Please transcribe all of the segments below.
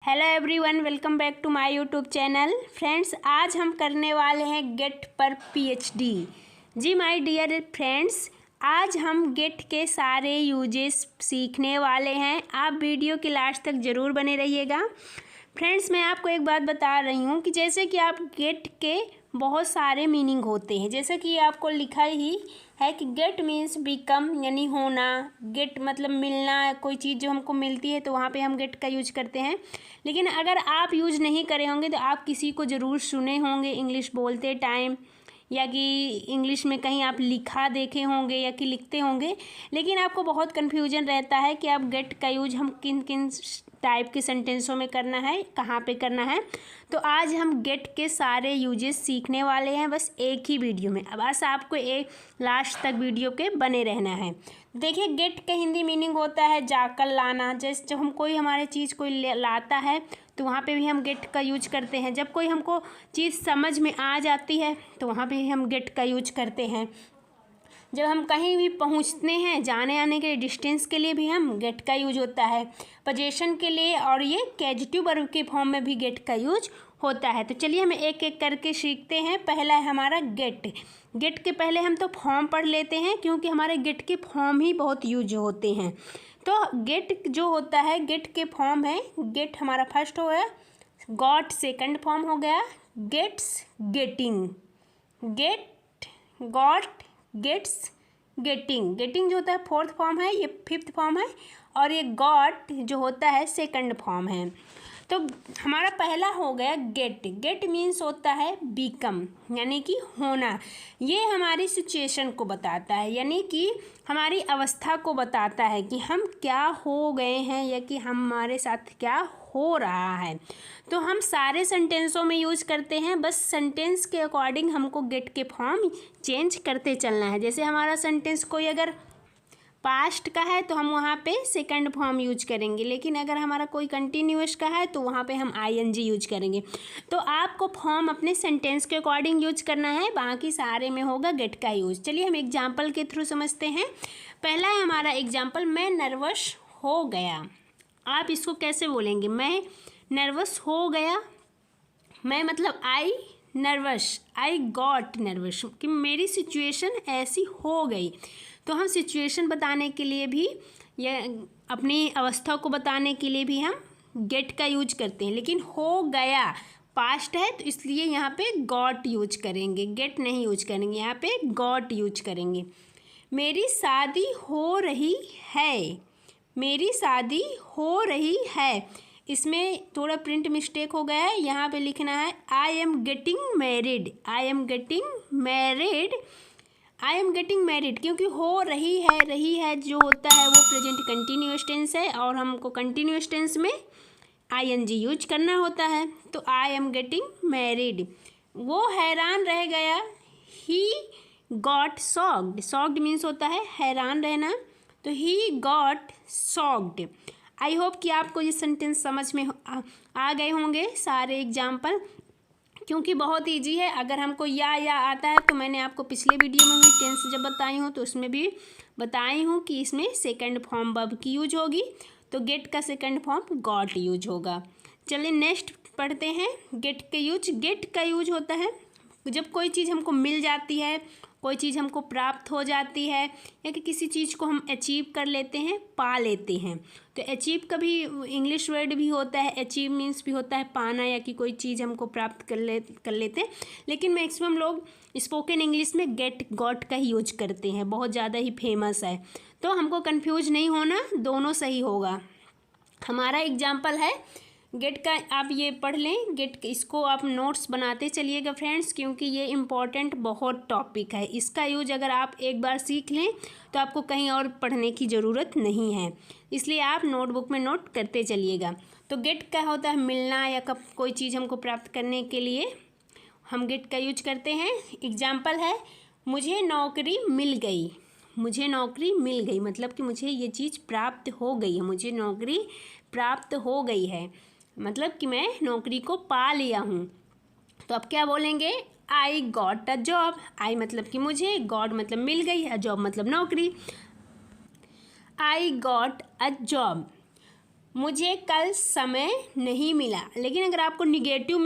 Hello everyone, welcome back to my YouTube channel. Friends, आज हम करने वाले हैं गेट पर पीएचडी। जी माय डियर फ्रेंड्स, आज हम गेट के सारे यूजेस सीखने वाले हैं। आप वीडियो के लास्ट तक ज़रूर बने रहिएगा। फ्रेंड्स, मैं आपको एक बात बता रही हूँ कि जैसे कि आप गेट के बहुत सारे मीनिंग होते हैं। जैसे कि आपको लिखा ही है कि गेट मीन्स बिकम, यानी होना। गेट मतलब मिलना, कोई चीज़ जो हमको मिलती है तो वहाँ पे हम गेट का यूज करते हैं। लेकिन अगर आप यूज नहीं करे होंगे तो आप किसी को ज़रूर सुने होंगे इंग्लिश बोलते टाइम, या कि इंग्लिश में कहीं आप लिखा देखे होंगे या कि लिखते होंगे। लेकिन आपको बहुत कन्फ्यूजन रहता है कि आप गेट का यूज हम किन किन टाइप के सेंटेंसों में करना है, कहाँ पे करना है। तो आज हम गेट के सारे यूजेस सीखने वाले हैं, बस एक ही वीडियो में। अब बस आपको एक लास्ट तक वीडियो के बने रहना है। देखिए, गेट का हिंदी मीनिंग होता है जाकर लाना। जैसे जब हम कोई हमारे चीज़ कोई लाता है तो वहाँ पे भी हम गेट का यूज करते हैं। जब कोई हमको चीज़ समझ में आ जाती है तो वहाँ पे भी हम गेट का यूज करते हैं। जब हम कहीं भी पहुँचते हैं, जाने आने के डिस्टेंस के लिए भी हम गेट का यूज होता है। पोजीशन के लिए और ये कैजेटिव वर्ब के फॉर्म में भी गेट का यूज होता है। तो चलिए हम एक एक करके सीखते हैं। पहला है हमारा गेट। गेट के पहले हम तो फॉर्म पढ़ लेते हैं, क्योंकि हमारे गेट के फॉर्म ही बहुत यूज होते हैं। तो गेट जो होता है, गेट के फॉर्म है। गेट हमारा फर्स्ट हो गया, गॉट सेकंड फॉर्म हो गया, gets getting, get got gets getting. Getting जो होता है फोर्थ फॉर्म है, ये फिफ्थ फॉर्म है, और ये गॉट जो होता है सेकंड फॉर्म है। तो हमारा पहला हो गया गेट। गेट मीन्स होता है बिकम, यानी कि होना। ये हमारी सिचुएशन को बताता है, यानी कि हमारी अवस्था को बताता है कि हम क्या हो गए हैं या कि हमारे साथ क्या हो रहा है। तो हम सारे सेंटेंसों में यूज करते हैं, बस सेंटेंस के अकॉर्डिंग हमको गेट के फॉर्म चेंज करते चलना है। जैसे हमारा सेंटेंस कोई अगर पास्ट का है तो हम वहाँ पे सेकंड फॉर्म यूज करेंगे, लेकिन अगर हमारा कोई कंटिन्यूअस का है तो वहाँ पे हम आईएनजी यूज करेंगे। तो आपको फॉर्म अपने सेंटेंस के अकॉर्डिंग यूज करना है, बाकी सारे में होगा गेट का यूज। चलिए हम एग्जाम्पल के थ्रू समझते हैं। पहला है हमारा एग्जाम्पल, मैं नर्वस हो गया। आप इसको कैसे बोलेंगे? मैं नर्वस हो गया। मैं मतलब आई नर्वस, आई गॉट नर्वस, कि मेरी सिचुएशन ऐसी हो गई। तो हम सिचुएशन बताने के लिए भी या अपनी अवस्था को बताने के लिए भी हम गेट का यूज करते हैं। लेकिन हो गया पास्ट है तो इसलिए यहाँ पे गॉट यूज करेंगे, गेट नहीं यूज करेंगे, यहाँ पे गॉट यूज करेंगे। मेरी शादी हो रही है, मेरी शादी हो रही है। इसमें थोड़ा प्रिंट मिस्टेक हो गया है, यहाँ पे लिखना है I am getting married, I am getting married, I am getting married, क्योंकि हो रही है जो होता है वो प्रेजेंट कंटिन्यूअस टेंस है, और हमको कंटिन्यूअस टेंस में आईएनजी यूज करना होता है। तो आई एम गेटिंग मैरिड। वो हैरान रह गया, he got shocked. Shocked means होता है हैरान रहना, तो he got shocked. I hope कि आपको ये सेंटेंस समझ में आ गए होंगे सारे एग्जाम्पल, क्योंकि बहुत ईजी है। अगर हमको या आता है तो मैंने आपको पिछले वीडियो में भी टेंस जब बताई हूँ तो उसमें भी बताई हूँ कि इसमें सेकंड फॉर्म वर्ब की यूज होगी, तो गेट का सेकंड फॉर्म गॉट यूज होगा। चलिए नेक्स्ट पढ़ते हैं गेट के यूज। गेट का यूज होता है जब कोई चीज़ हमको मिल जाती है, कोई चीज़ हमको प्राप्त हो जाती है, या कि किसी चीज़ को हम अचीव कर लेते हैं, पा लेते हैं। तो अचीव का भी इंग्लिश वर्ड भी होता है, अचीव मीन्स भी होता है पाना, या कि कोई चीज़ हमको प्राप्त कर लेते हैं। लेकिन मैक्सिमम लोग स्पोकन इंग्लिश में गेट गॉट का ही यूज करते हैं, बहुत ज़्यादा ही फेमस है। तो हमको कन्फ्यूज नहीं होना, दोनों सही होगा। हमारा एग्जाम्पल है गेट का, आप ये पढ़ लें गेट। इसको आप नोट्स बनाते चलिएगा फ्रेंड्स, क्योंकि ये इम्पॉर्टेंट बहुत टॉपिक है। इसका यूज अगर आप एक बार सीख लें तो आपको कहीं और पढ़ने की ज़रूरत नहीं है, इसलिए आप नोटबुक में नोट करते चलिएगा। तो गेट का होता है मिलना, या कब कोई चीज़ हमको प्राप्त करने के लिए हम गेट का यूज करते हैं। एग्जाम्पल है, मुझे नौकरी मिल गई। मुझे नौकरी मिल गई मतलब कि मुझे ये चीज़ प्राप्त हो गई है, मुझे नौकरी प्राप्त हो गई है, मतलब कि मैं नौकरी को पा लिया हूँ। तो अब क्या बोलेंगे? I got a job. आई मतलब कि मुझे, गॉट मतलब मिल गई, है जॉब मतलब नौकरी। I got a job. मुझे कल समय नहीं मिला। लेकिन अगर आपको निगेटिव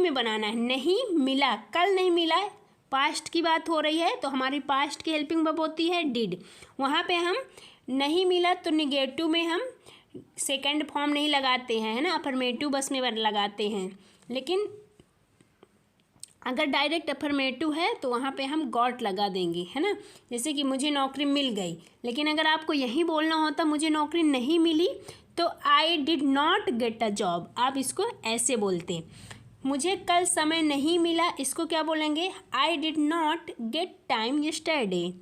में बनाना है, नहीं मिला, कल नहीं मिला, पास्ट की बात हो रही है तो हमारी पास्ट की हेल्पिंग वर्ब होती है डिड। वहाँ पे हम नहीं मिला तो निगेटिव में हम सेकंड फॉर्म नहीं लगाते हैं, है ना, अफर्मेटिव बस में लगाते हैं। लेकिन अगर डायरेक्ट अफर्मेटिव है तो वहाँ पे हम गॉट लगा देंगे, है ना। जैसे कि मुझे नौकरी मिल गई, लेकिन अगर आपको यही बोलना होता मुझे नौकरी नहीं मिली तो I did not get a job, आप इसको ऐसे बोलते। मुझे कल समय नहीं मिला, इसको क्या बोलेंगे, I did not get time yesterday.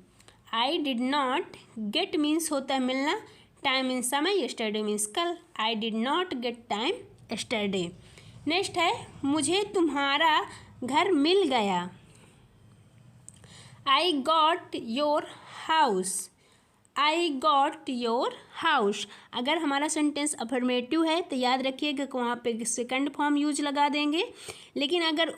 I did not gate means होता है मिलना, टाइम मीन्स समय, यस्टरडे मीन्स कल। I did not get time yesterday. Next है मुझे तुम्हारा घर मिल गया। I got your house. I got your house. अगर हमारा सेंटेंस अफर्मेटिव है तो याद रखिएगा कि वहाँ पे सेकंड फॉर्म यूज लगा देंगे। लेकिन अगर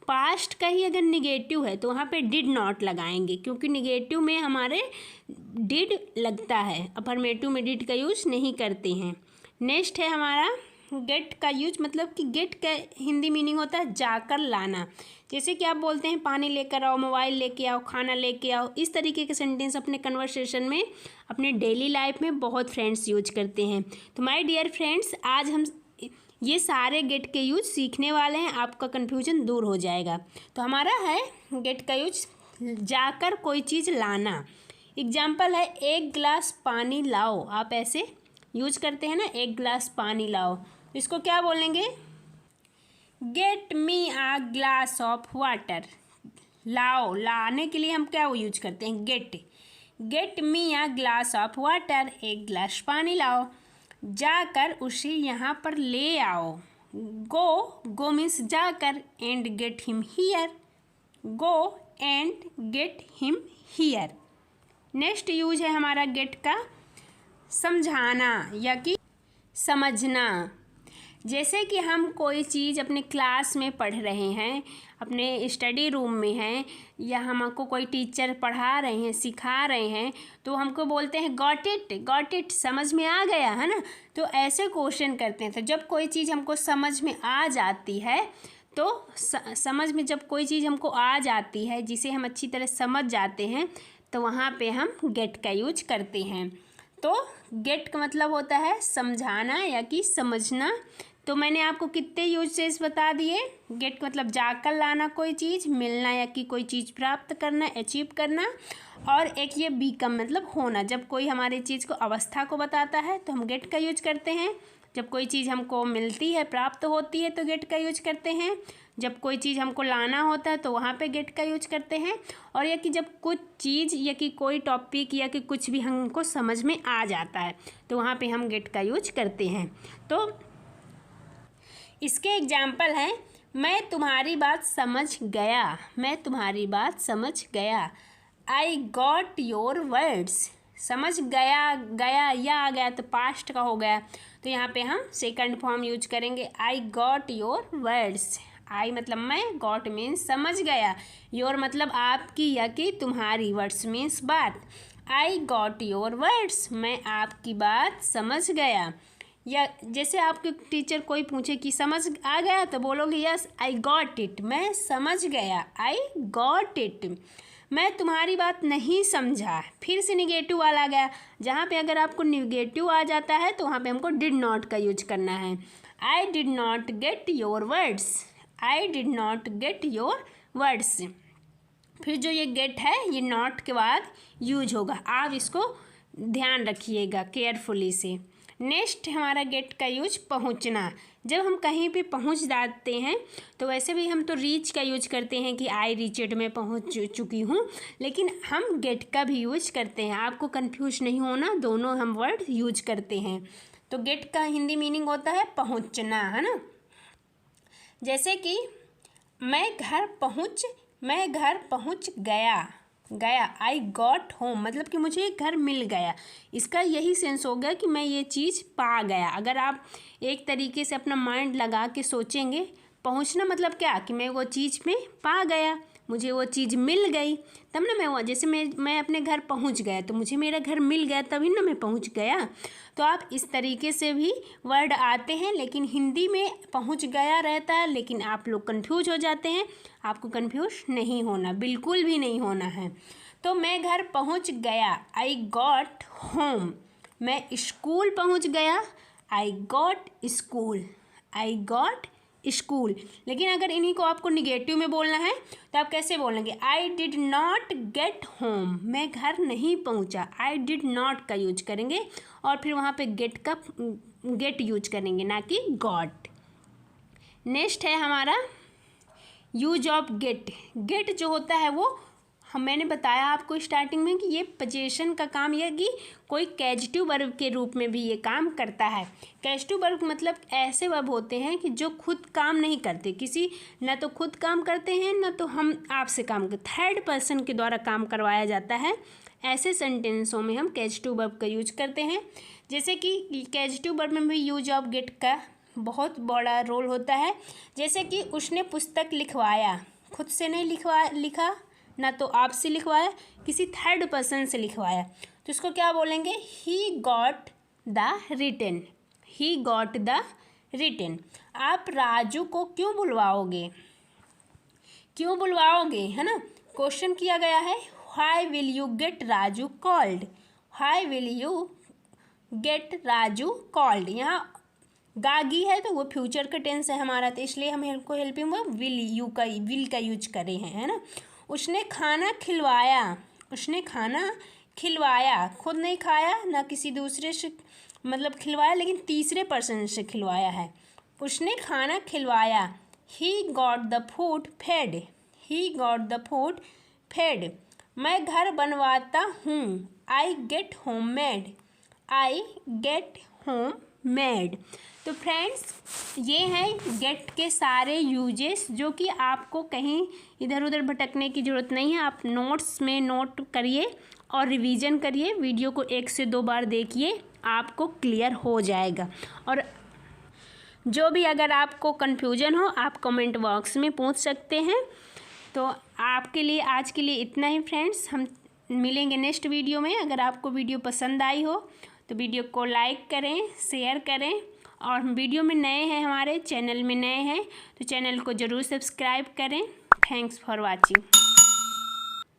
पास्ट का ही अगर निगेटिव है तो वहाँ पे डिड नॉट लगाएंगे, क्योंकि निगेटिव में हमारे डिड लगता है, अफर्मेटिव में डिड का यूज नहीं करते हैं। नेक्स्ट है हमारा गेट का यूज, मतलब कि गेट का हिंदी मीनिंग होता है जाकर लाना। जैसे कि आप बोलते हैं पानी लेकर आओ, मोबाइल लेके आओ, खाना लेके आओ, इस तरीके के सेंटेंस अपने कन्वर्सेशन में, अपने डेली लाइफ में बहुत फ्रेंड्स यूज करते हैं। तो माय डियर फ्रेंड्स, आज हम ये सारे गेट के यूज सीखने वाले हैं, आपका कन्फ्यूजन दूर हो जाएगा। तो हमारा है गेट का यूज जाकर कोई चीज़ लाना। एग्जाम्पल है एक गिलास पानी लाओ, आप ऐसे यूज करते हैं ना, एक गिलास पानी लाओ, इसको क्या बोलेंगे, get me a glass of water. लाओ, लाने के लिए हम क्या यूज करते हैं, get. Get me a glass of water, एक गिलास पानी लाओ। जाकर उसे यहाँ पर ले आओ। गो मीन्स जाकर, and get him here. Go and get him here. Next use है हमारा गेट का समझाना या कि समझना। जैसे कि हम कोई चीज़ अपने क्लास में पढ़ रहे हैं, अपने स्टडी रूम में हैं, या हमको कोई टीचर पढ़ा रहे हैं, सिखा रहे हैं, तो हमको बोलते हैं गॉट इट, समझ में आ गया, है ना। तो ऐसे क्वेश्चन करते हैं। तो जब कोई चीज़ हमको समझ में आ जाती है, तो समझ में जब कोई चीज़ हमको आ जाती है, जिसे हम अच्छी तरह समझ जाते हैं, तो वहाँ पे हम गेट का यूज करते हैं। तो गेट का मतलब होता है समझाना या कि समझना। तो मैंने आपको कितने यूजेस बता दिए। गेट का मतलब जाकर लाना कोई चीज़, मिलना या कि कोई चीज़ प्राप्त करना, अचीव करना। और एक ये बीकम मतलब होना, जब कोई हमारी चीज़ को अवस्था को बताता है तो हम गेट का यूज करते हैं। जब कोई चीज़ हमको मिलती है, प्राप्त होती है, तो गेट का यूज करते हैं। जब कोई चीज़ हमको लाना होता है तो वहाँ पे गेट का यूज करते हैं। और या कि जब कुछ चीज़ या कि कोई टॉपिक या कि कुछ भी हमको समझ में आ जाता है तो वहाँ पे हम गेट का यूज करते हैं। तो इसके एग्जाम्पल हैं, मैं तुम्हारी बात समझ गया। मैं तुम्हारी बात समझ गया। I got your words. समझ गया, गया या आ गया तो पास्ट का हो गया, तो यहाँ पे हम सेकंड फॉर्म यूज करेंगे, आई गॉट योर वर्ड्स। आई मतलब मैं, गॉट मीन्स समझ गया, योर मतलब आपकी या कि तुम्हारी, वर्ड्स मीन्स बात। आई गॉट योर वर्ड्स, मैं आपकी बात समझ गया। या जैसे आपके टीचर कोई पूछे कि समझ आ गया, तो बोलोगे यस आई गॉट इट, मैं समझ गया, आई गॉट इट। मैं तुम्हारी बात नहीं समझा, फिर से निगेटिव वाला आ गया। जहाँ पे अगर आपको निगेटिव आ जाता है तो वहाँ पे हमको डिड नॉट का यूज करना है। I did not get your words. I did not get your words. फिर जो ये गेट है ये नॉट के बाद यूज होगा, आप इसको ध्यान रखिएगा केयरफुली से। नेक्स्ट हमारा गेट का यूज पहुंचना। जब हम कहीं पे पहुंच जाते हैं तो वैसे भी हम तो रीच का यूज करते हैं कि आई रीच इट, मैं पहुंच चुकी हूँ, लेकिन हम गेट का भी यूज करते हैं। आपको कंफ्यूज नहीं होना, दोनों हम वर्ड यूज करते हैं। तो गेट का हिंदी मीनिंग होता है पहुंचना, है ना। जैसे कि मैं घर पहुंच गया। आई गॉट होम मतलब कि मुझे घर मिल गया। इसका यही सेंस हो गया कि मैं ये चीज़ पा गया। अगर आप एक तरीके से अपना माइंड लगा के सोचेंगे, पहुंचना मतलब क्या कि मैं वो चीज़ में पा गया, मुझे वो चीज़ मिल गई तब ना मैं जैसे मैं अपने घर पहुंच गया तो मुझे मेरा घर मिल गया तभी ना मैं पहुंच गया। तो आप इस तरीके से भी वर्ड आते हैं, लेकिन हिंदी में पहुंच गया रहता है, लेकिन आप लोग कंफ्यूज हो जाते हैं। आपको कंफ्यूज नहीं होना, बिल्कुल भी नहीं होना है। तो मैं घर पहुंच गया, आई गॉट होम। मैं स्कूल पहुंच गया, I got school, I got school. लेकिन अगर इन्हीं को आपको निगेटिव में बोलना है तो आप कैसे बोलेंगे? I did not get home, मैं घर नहीं पहुंचा। आई डिड नॉट का यूज करेंगे और फिर वहाँ पे गेट यूज करेंगे, ना कि गॉट। नेक्स्ट है हमारा यूज ऑफ गेट। गेट जो होता है वो मैंने बताया आपको स्टार्टिंग में कि ये पोजीशन का काम, यह कि कोई कैजेटिव वर्ब के रूप में भी ये काम करता है। कैजेटिव वर्ब मतलब ऐसे वर्ब होते हैं कि जो खुद काम नहीं करते, किसी न तो खुद काम करते हैं न तो हम आपसे काम करते, थर्ड पर्सन के द्वारा काम करवाया जाता है। ऐसे सेंटेंसों में हम कैजेटिव वर्ब का यूज करते हैं। जैसे कि कैजेटिव वर्ब में भी यूज ऑफ गेट का बहुत बड़ा रोल होता है। जैसे कि उसने पुस्तक लिखवाया, खुद से नहीं लिखा ना तो आपसे लिखवाया, किसी थर्ड पर्सन से लिखवाया, तो इसको क्या बोलेंगे? He got the written, he got the written. आप राजू को क्यों बुलवाओगे? क्यों बुलवाओगे, है ना? क्वेश्चन किया गया है, why will you get Raju called, why will you get Raju called. यहाँ गागी है तो वो फ्यूचर का टेंस है हमारा, तो इसलिए हम को हेल्पिंग वर्ब विल का यूज करे हैं, है ना? उसने खाना खिलवाया, उसने खाना खिलवाया, खुद नहीं खाया ना किसी दूसरे से मतलब खिलवाया, लेकिन तीसरे पर्सन से खिलवाया है। उसने खाना खिलवाया, he got the food fed, he got the food fed. मैं घर बनवाता हूँ, I get home made, I get home made. तो फ्रेंड्स ये हैं गेट के सारे यूजेस, जो कि आपको कहीं इधर उधर भटकने की ज़रूरत नहीं है। आप नोट्स में नोट करिए और रिवीजन करिए, वीडियो को 1 से 2 बार देखिए, आपको क्लियर हो जाएगा। और जो भी अगर आपको कन्फ्यूजन हो आप कमेंट बॉक्स में पूछ सकते हैं। तो आपके लिए आज के लिए इतना ही फ्रेंड्स, हम मिलेंगे नेक्स्ट वीडियो में। अगर आपको वीडियो पसंद आई हो तो वीडियो को लाइक करें, शेयर करें, और वीडियो में नए हैं, हमारे चैनल में नए हैं तो चैनल को ज़रूर सब्सक्राइब करें। Thanks for watching.